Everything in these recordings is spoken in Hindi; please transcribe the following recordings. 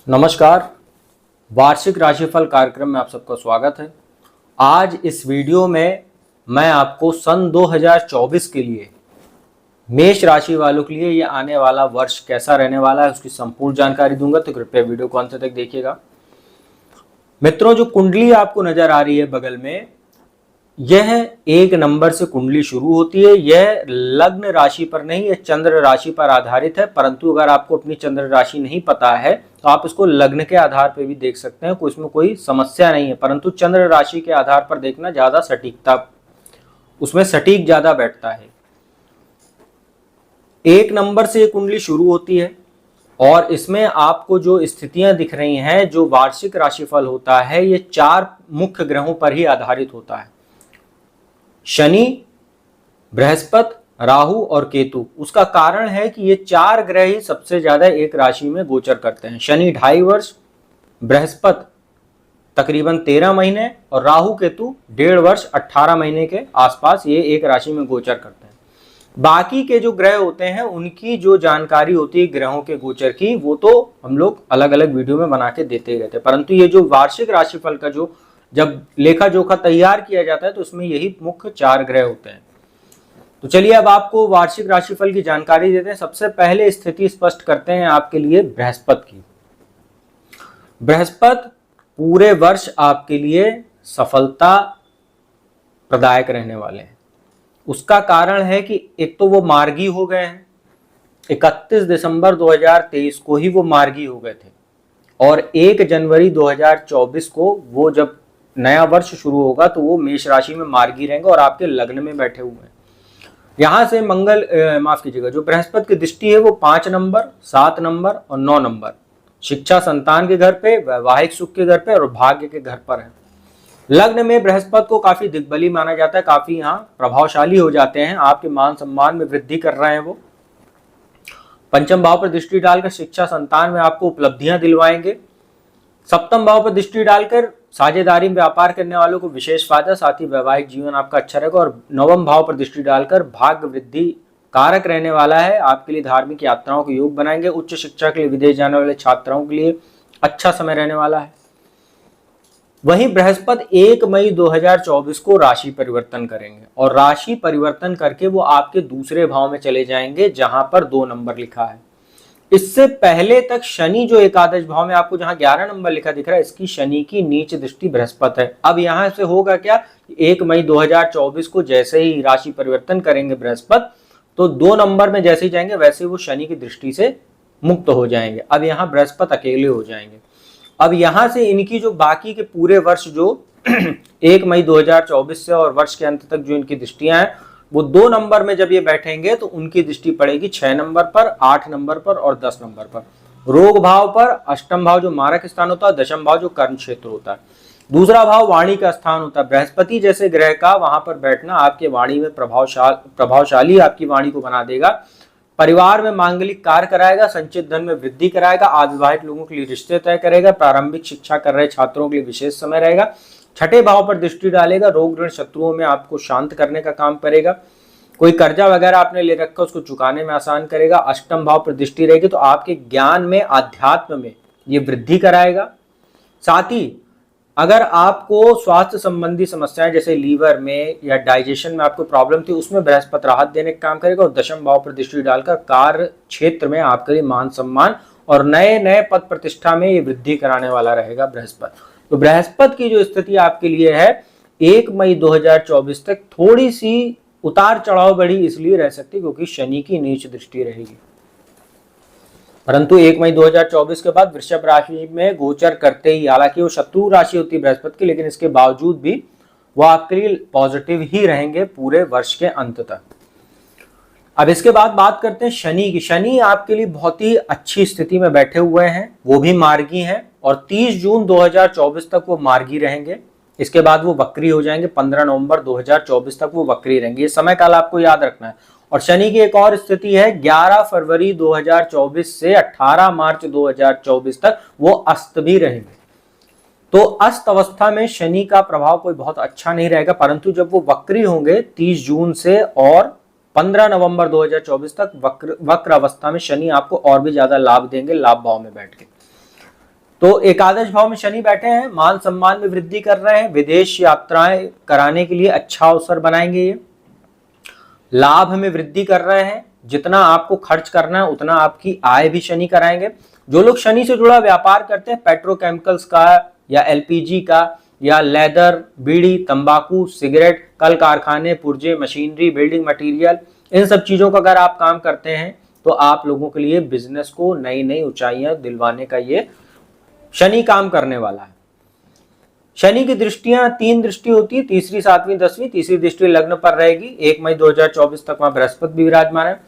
नमस्कार। वार्षिक राशिफल कार्यक्रम में आप सबका स्वागत है। आज इस वीडियो में मैं आपको सन 2024 के लिए मेष राशि वालों के लिए ये आने वाला वर्ष कैसा रहने वाला है उसकी संपूर्ण जानकारी दूंगा, तो कृपया वीडियो को अंत तक देखिएगा। मित्रों, जो कुंडली आपको नजर आ रही है बगल में, यह 1 नंबर से कुंडली शुरू होती है। यह लग्न राशि पर नहीं, यह चंद्र राशि पर आधारित है। परंतु अगर आपको अपनी चंद्र राशि नहीं पता है तो आप इसको लग्न के आधार पर भी देख सकते हैं, इसमें कोई समस्या नहीं है। परंतु चंद्र राशि के आधार पर देखना ज्यादा सटीकता, उसमें सटीक ज्यादा बैठता है। 1 नंबर से कुंडली शुरू होती है और इसमें आपको जो स्थितियां दिख रही हैं, जो वार्षिक राशिफल होता है, ये 4 मुख्य ग्रहों पर ही आधारित होता है। शनि, बृहस्पति, राहु और केतु। उसका कारण है कि ये 4 ग्रह ही सबसे ज्यादा एक राशि में गोचर करते हैं। शनि 2.5 वर्ष, बृहस्पति तकरीबन 13 महीने और राहु केतु 1.5 वर्ष 18 महीने के आसपास ये एक राशि में गोचर करते हैं। बाकी के जो ग्रह होते हैं उनकी जो जानकारी होती है ग्रहों के गोचर की, वो तो हम लोग अलग अलग वीडियो में बना के देते रहते हैं। परंतु ये जो वार्षिक राशिफल का जो जब लेखा जोखा तैयार किया जाता है तो उसमें यही मुख्य 4 ग्रह होते हैं। तो चलिए अब आपको वार्षिक राशिफल की जानकारी देते हैं। सबसे पहले स्थिति स्पष्ट करते हैं आपके लिए बृहस्पति की। बृहस्पति पूरे वर्ष आपके लिए सफलता प्रदायक रहने वाले हैं। उसका कारण है कि एक तो वो मार्गी हो गए हैं, 31 दिसंबर 2023 को ही वो मार्गी हो गए थे और 1 जनवरी 2024 को वो जब नया वर्ष शुरू होगा तो वो मेष राशि में मार्गी रहेंगे और आपके लग्न में बैठे हुए हैं। यहां से मंगल माफ कीजिएगा, जो बृहस्पति की दृष्टि है वो 5 नंबर, 7 नंबर और 9 नंबर शिक्षा संतान के घर पे, वैवाहिक सुख के घर पे और भाग्य के घर पर है। लग्न में बृहस्पति को काफी दिग्बली माना जाता है, काफी यहाँ प्रभावशाली हो जाते हैं, आपके मान सम्मान में वृद्धि कर रहे हैं वो। पंचम भाव पर दृष्टि डालकर शिक्षा संतान में आपको उपलब्धियां दिलवाएंगे। सप्तम भाव पर दृष्टि डालकर साझेदारी में व्यापार करने वालों को विशेष फायदा, साथ ही वैवाहिक जीवन आपका अच्छा रहेगा। और नवम भाव पर दृष्टि डालकर भाग्य वृद्धि कारक रहने वाला है, आपके लिए धार्मिक यात्राओं के योग बनाएंगे। उच्च शिक्षा के लिए विदेश जाने वाले छात्राओं के लिए अच्छा समय रहने वाला है। वहीं बृहस्पति 1 मई 2024 को राशि परिवर्तन करेंगे और राशि परिवर्तन करके वो आपके दूसरे भाव में चले जाएंगे जहां पर 2 नंबर लिखा है। इससे पहले तक शनि जो एकादश भाव में आपको जहां 11 नंबर लिखा दिख रहा है, इसकी शनि की नीच दृष्टि बृहस्पति है। अब यहां से होगा क्या, 1 मई 2024 को जैसे ही राशि परिवर्तन करेंगे बृहस्पति, तो 2 नंबर में जैसे ही जाएंगे वैसे वो शनि की दृष्टि से मुक्त हो जाएंगे। अब यहाँ बृहस्पति अकेले हो जाएंगे। अब यहां से इनकी जो बाकी के पूरे वर्ष जो 1 मई 2024 से और वर्ष के अंत तक जो इनकी दृष्टियां हैं, वो 2 नंबर में जब ये बैठेंगे तो उनकी दृष्टि पड़ेगी 6 नंबर पर, 8 नंबर पर और 10 नंबर पर। रोग भाव पर अष्टम भाव जो मारक स्थान होता है, दशम भाव जो कर्म क्षेत्र होता है, दूसरा भाव वाणी का स्थान होता है। बृहस्पति जैसे ग्रह का वहां पर बैठना आपके वाणी में प्रभावशाली आपकी वाणी को बना देगा। परिवार में मांगलिक कार्य कराएगा, संचित धन में वृद्धि कराएगा, अविवाहित लोगों के लिए रिश्ते तय करेगा, प्रारंभिक शिक्षा कर रहे छात्रों के लिए विशेष समय रहेगा। 6ठे भाव पर दृष्टि डालेगा, रोग ऋण शत्रुओं में आपको शांत करने का काम करेगा। कोई कर्जा वगैरह आपने ले रखा उसको चुकाने में आसान करेगा। अष्टम भाव पर दृष्टि रहेगी तो आपके ज्ञान में, अध्यात्म में ये वृद्धि कराएगा। साथ ही अगर आपको स्वास्थ्य संबंधी समस्याएं जैसे लीवर में या डाइजेशन में आपको प्रॉब्लम थी, उसमें बृहस्पति राहत देने का काम करेगा। और दशम भाव पर दृष्टि डालकर कार्य क्षेत्र में आपके लिए मान सम्मान और नए नए पद प्रतिष्ठा में ये वृद्धि कराने वाला रहेगा बृहस्पति। तो बृहस्पति की जो स्थिति आपके लिए है 1 मई 2024 तक थोड़ी सी उतार चढ़ाव बढ़ी इसलिए रह सकती क्योंकि शनि की नीच दृष्टि रहेगी। परंतु 1 मई 2024 के बाद वृषभ राशि में गोचर करते ही, हालांकि वो शत्रु राशि होती है बृहस्पति की, लेकिन इसके बावजूद भी वो आपके लिए पॉजिटिव ही रहेंगे पूरे वर्ष के अंत तक। अब इसके बाद बात करते हैं शनि की। शनि आपके लिए बहुत ही अच्छी स्थिति में बैठे हुए हैं, वो भी मार्गी हैं और 30 जून 2024 तक वो मार्गी रहेंगे। इसके बाद वो वक्री हो जाएंगे, 15 नवंबर 2024 तक वो वक्री रहेंगे। ये समय काल आपको याद रखना है। और शनि की एक और स्थिति है 11 फरवरी 2024 से 18 मार्च 2024 तक वो अस्त भी रहेंगे। तो अस्त अवस्था में शनि का प्रभाव कोई बहुत अच्छा नहीं रहेगा, परंतु जब वो वक्री होंगे 30 जून से और 15 नवंबर 2024 तक वक्र अवस्था में शनि आपको और भी ज्यादा लाभ देंगे, लाभ भाव में बैठ के। तो एकादश भाव में शनि बैठे हैं, मान सम्मान में वृद्धि कर रहे हैं, विदेश यात्राएं कराने के लिए अच्छा अवसर बनाएंगे। ये लाभ में वृद्धि कर रहे हैं, जितना आपको खर्च करना है उतना आपकी आय भी शनि कराएंगे। जो लोग शनि से जुड़ा व्यापार करते हैं, पेट्रोकेमिकल्स का या एलपीजी का या लेदर, बीड़ी, तंबाकू, सिगरेट, कल कारखाने, पुर्जे, मशीनरी, बिल्डिंग मटेरियल, इन सब चीजों का अगर आप काम करते हैं तो आप लोगों के लिए बिजनेस को नई नई ऊंचाइयां दिलवाने का ये शनि काम करने वाला है। शनि की दृष्टियां 3 दृष्टि होती है, तीसरी, 7वीं, 10वीं। तीसरी दृष्टि लग्न पर रहेगी। 1 मई 2024 तक वहां बृहस्पति भी विराजमान है।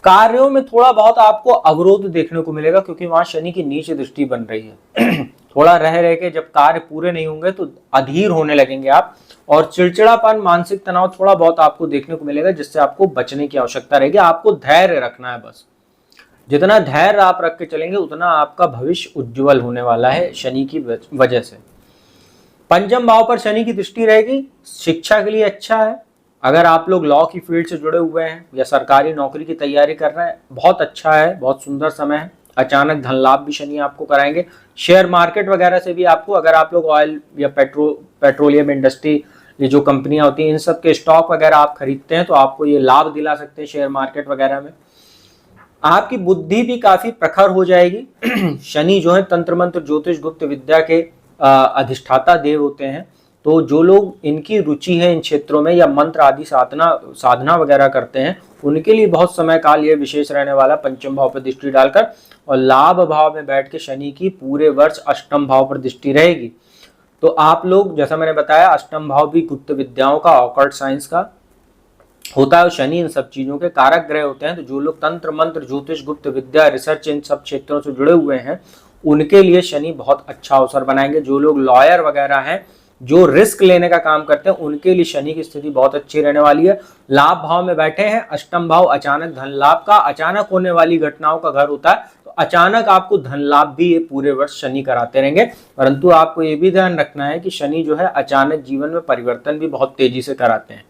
कार्यों में थोड़ा बहुत आपको अवरोध देखने को मिलेगा क्योंकि वहां शनि की नीच दृष्टि बन रही है। थोड़ा रह के जब कार्य पूरे नहीं होंगे तो अधीर होने लगेंगे आप, और चिड़चिड़ापन, मानसिक तनाव थोड़ा बहुत आपको देखने को मिलेगा, जिससे आपको बचने की आवश्यकता रहेगी। आपको धैर्य रखना है बस। जितना धैर्य आप रख के चलेंगे उतना आपका भविष्य उज्जवल होने वाला है शनि की वजह से। पंचम भाव पर शनि की दृष्टि रहेगी, शिक्षा के लिए अच्छा है। अगर आप लोग लॉ की फील्ड से जुड़े हुए हैं या सरकारी नौकरी की तैयारी कर रहे हैं, बहुत अच्छा है, बहुत सुंदर समय है। अचानक धन लाभ भी शनि आपको कराएंगे। शेयर मार्केट वगैरह से भी आपको, अगर आप लोग ऑयल या पेट्रोलियम इंडस्ट्री, ये जो कंपनियां होती हैं, इन सब के स्टॉक वगैरह आप खरीदते हैं तो आपको ये लाभ दिला सकते हैं शेयर मार्केट वगैरह में। आपकी बुद्धि भी काफी प्रखर हो जाएगी। शनि जो है तंत्र मंत्र ज्योतिष गुप्त विद्या के अधिष्ठाता देव होते हैं, तो जो लोग इनकी रुचि है इन क्षेत्रों में या मंत्र आदि साधना वगैरह करते हैं, उनके लिए बहुत समय काल ये विशेष रहने वाला। पंचम भाव पर दृष्टि डालकर और लाभ भाव में बैठ के शनि की पूरे वर्ष अष्टम भाव पर दृष्टि रहेगी। तो आप लोग, जैसा मैंने बताया, अष्टम भाव भी गुप्त विद्याओं का, ऑकल्ट साइंस का होता है। शनि इन सब चीजों के कारक ग्रह होते हैं। तो जो लोग तंत्र मंत्र ज्योतिष गुप्त विद्या रिसर्च इन सब क्षेत्रों से जुड़े हुए हैं, उनके लिए शनि बहुत अच्छा अवसर बनाएंगे। जो लोग लॉयर वगैरह हैं, जो रिस्क लेने का काम करते हैं, उनके लिए शनि की स्थिति बहुत अच्छी रहने वाली है। लाभ भाव में बैठे हैं, अष्टम भाव अचानक धन लाभ का, अचानक होने वाली घटनाओं का घर होता है, तो अचानक आपको धन लाभ भी ये पूरे वर्ष शनि कराते रहेंगे। परंतु आपको ये भी ध्यान रखना है कि शनि जो है अचानक जीवन में परिवर्तन भी बहुत तेजी से कराते हैं,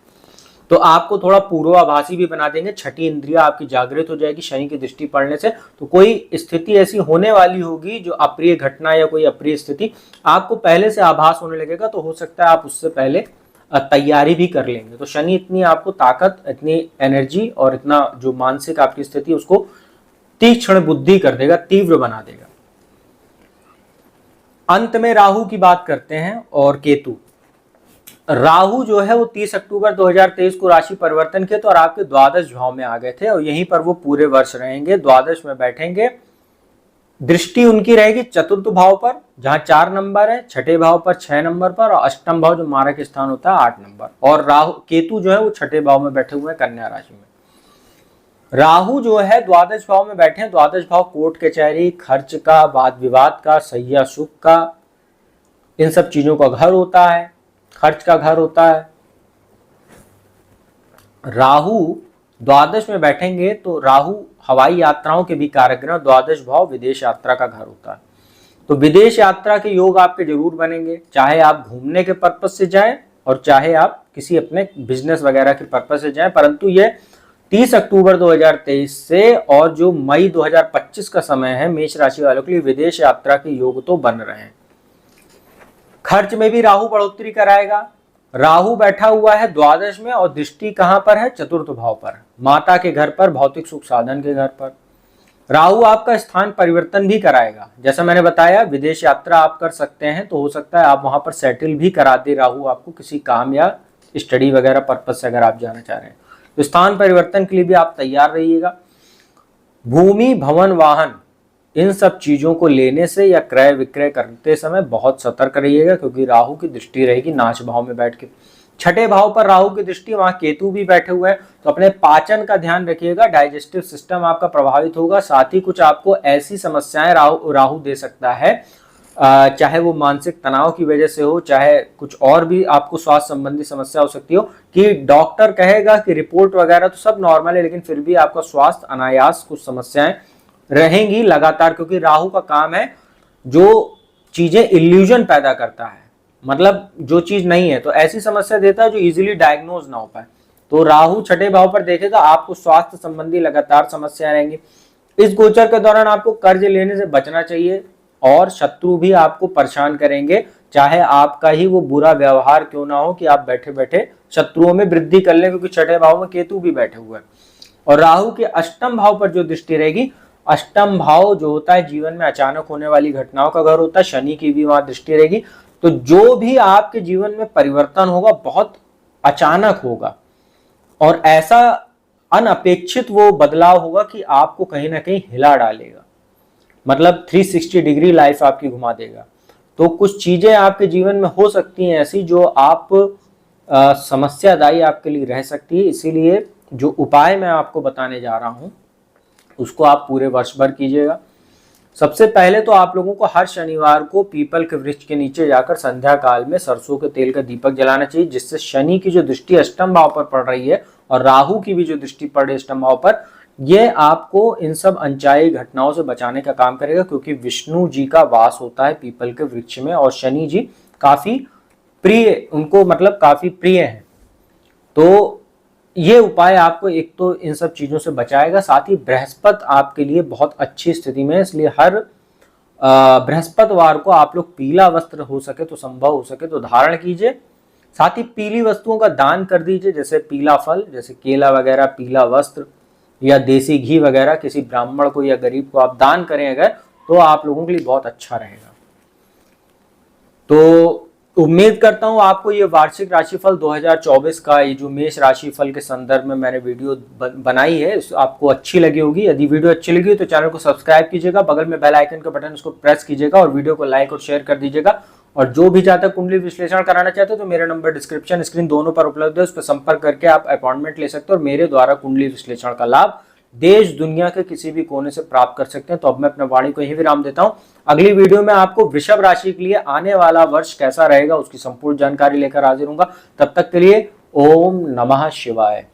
तो आपको थोड़ा पूर्वाभासी भी बना देंगे। छठी इंद्रिया आपकी जागृत हो जाएगी शनि की दृष्टि पड़ने से। तो कोई स्थिति ऐसी होने वाली होगी जो अप्रिय घटना या कोई अप्रिय स्थिति आपको पहले से आभास होने लगेगा, तो हो सकता है आप उससे पहले तैयारी भी कर लेंगे। तो शनि इतनी आपको ताकत, इतनी एनर्जी और इतना जो मानसिक आपकी स्थिति उसको तीक्ष्ण बुद्धि कर देगा, तीव्र बना देगा। अंत में राहु की बात करते हैं और केतु। राहु जो है वो 30 अक्टूबर 2023 को राशि परिवर्तन किए तो और आपके द्वादश भाव में आ गए थे और यहीं पर वो पूरे वर्ष रहेंगे, द्वादश में बैठेंगे। दृष्टि उनकी रहेगी चतुर्थ भाव पर जहां 4 नंबर है, छठे भाव पर 6 नंबर पर, और अष्टम भाव जो मारक स्थान होता है 8 नंबर। और राहु केतु जो है वो छठे भाव में बैठे हुए हैं कन्या राशि में। राहु जो है द्वादश भाव में बैठे हैं। द्वादश भाव कोर्ट कचहरी, खर्च का, वाद विवाद का, सैया सुख का, इन सब चीजों का घर होता है, खर्च का घर होता है। राहु द्वादश में बैठेंगे तो राहु हवाई यात्राओं के भी कारक ग्रह, द्वादश भाव विदेश यात्रा का घर होता है। तो विदेश यात्रा के योग आपके जरूर बनेंगे, चाहे आप घूमने के पर्पज से जाएं और चाहे आप किसी अपने बिजनेस वगैरह के पर्पज से जाएं। परंतु ये 30 अक्टूबर 2023 से और जो मई 2025 का समय है, मेष राशि वालों के लिए विदेश यात्रा के योग तो बन रहे हैं। खर्च में भी राहु बढ़ोतरी कराएगा। राहु बैठा हुआ है द्वादश में और दृष्टि कहां पर है? चतुर्थ भाव पर, माता के घर पर, भौतिक सुख साधन के घर पर। राहु आपका स्थान परिवर्तन भी कराएगा। जैसा मैंने बताया, विदेश यात्रा आप कर सकते हैं, तो हो सकता है आप वहां पर सेटल भी करा दे राहु आपको किसी काम या स्टडी वगैरह पर्पज से अगर आप जाना चाह रहे हैं। तो स्थान परिवर्तन के लिए भी आप तैयार रहिएगा। भूमि, भवन, वाहन, इन सब चीजों को लेने से या क्रय विक्रय करते समय बहुत सतर्क रहिएगा, क्योंकि राहु की दृष्टि रहेगी नाच भाव में बैठ के। छठे भाव पर राहु की दृष्टि, वहां केतु भी बैठे हुए हैं, तो अपने पाचन का ध्यान रखिएगा। डाइजेस्टिव सिस्टम आपका प्रभावित होगा। साथ ही कुछ आपको ऐसी समस्याएं राहु दे सकता है, चाहे वो मानसिक तनाव की वजह से हो, चाहे कुछ और भी आपको स्वास्थ्य संबंधी समस्या हो सकती हो, कि डॉक्टर कहेगा कि रिपोर्ट वगैरह तो सब नॉर्मल है, लेकिन फिर भी आपका स्वास्थ्य अनायास कुछ समस्याएं रहेंगी लगातार, क्योंकि राहु का काम है जो चीजें इल्यूजन पैदा करता है, मतलब जो चीज नहीं है तो ऐसी समस्या देता है जो इजीली डायग्नोज ना हो पाए। तो राहु छठे भाव पर देखेगा, आपको स्वास्थ्य संबंधी लगातार समस्या रहेंगी। इस गोचर के दौरान आपको कर्ज लेने से बचना चाहिए। और शत्रु भी आपको परेशान करेंगे, चाहे आपका ही वो बुरा व्यवहार क्यों ना हो कि आप बैठे बैठे शत्रुओं में वृद्धि कर लें, क्योंकि छठे भाव में केतु भी बैठे हुए हैं। और राहु के अष्टम भाव पर जो दृष्टि रहेगी, अष्टम भाव जो होता है जीवन में अचानक होने वाली घटनाओं का घर होता है, शनि की भी वहां दृष्टि रहेगी। तो जो भी आपके जीवन में परिवर्तन होगा बहुत अचानक होगा और ऐसा अनअपेक्षित वो बदलाव होगा कि आपको कहीं ना कहीं हिला डालेगा, मतलब 360 डिग्री लाइफ आपकी घुमा देगा। तो कुछ चीजें आपके जीवन में हो सकती हैं ऐसी जो आप समस्यादायी आपके लिए रह सकती है। इसीलिए जो उपाय मैं आपको बताने जा रहा हूं उसको आप पूरे वर्ष भर कीजिएगा। सबसे पहले तो आप लोगों को हर शनिवार को पीपल के वृक्ष के नीचे जाकर संध्या काल में सरसों के तेल का दीपक जलाना चाहिए, जिससे शनि की जो दृष्टि अष्टम भाव पर पड़ रही है और राहु की भी जो दृष्टि पड़ रही है अष्टम भाव पर, ये आपको इन सब अनचाही घटनाओं से बचाने का काम करेगा, क्योंकि विष्णु जी का वास होता है पीपल के वृक्ष में और शनि जी काफी प्रिय, उनको मतलब काफी प्रिय है। तो ये उपाय आपको एक तो इन सब चीजों से बचाएगा, साथ ही बृहस्पति आपके लिए बहुत अच्छी स्थिति में है, इसलिए हर बृहस्पतिवार को आप लोग पीला वस्त्र हो सके तो संभव हो सके तो धारण कीजिए। साथ ही पीली वस्तुओं का दान कर दीजिए, जैसे पीला फल, जैसे केला वगैरह, पीला वस्त्र या देसी घी वगैरह किसी ब्राह्मण को या गरीब को आप दान करें अगर, तो आप लोगों के लिए बहुत अच्छा रहेगा। तो उम्मीद करता हूं आपको ये वार्षिक राशिफल 2024 का ये जो मेष राशिफल के संदर्भ में मैंने वीडियो बनाई है आपको अच्छी लगी होगी। यदि वीडियो अच्छी लगी तो चैनल को सब्सक्राइब कीजिएगा, बगल में बेल आइकन का बटन उसको प्रेस कीजिएगा और वीडियो को लाइक और शेयर कर दीजिएगा। और जो भी चाहता है कुंडली विश्लेषण कराना चाहते हो तो मेरा नंबर डिस्क्रिप्शन स्क्रीन दोनों पर उपलब्ध है, उस पर संपर्क करके आप अपॉइंटमेंट ले सकते हो और मेरे द्वारा कुंडली विश्लेषण का लाभ देश दुनिया के किसी भी कोने से प्राप्त कर सकते हैं। तो अब मैं अपने वाणी को यही विराम देता हूं। अगली वीडियो में आपको वृषभ राशि के लिए आने वाला वर्ष कैसा रहेगा उसकी संपूर्ण जानकारी लेकर हाजिर हूंगा। तब तक के लिए ओम नमः शिवाय।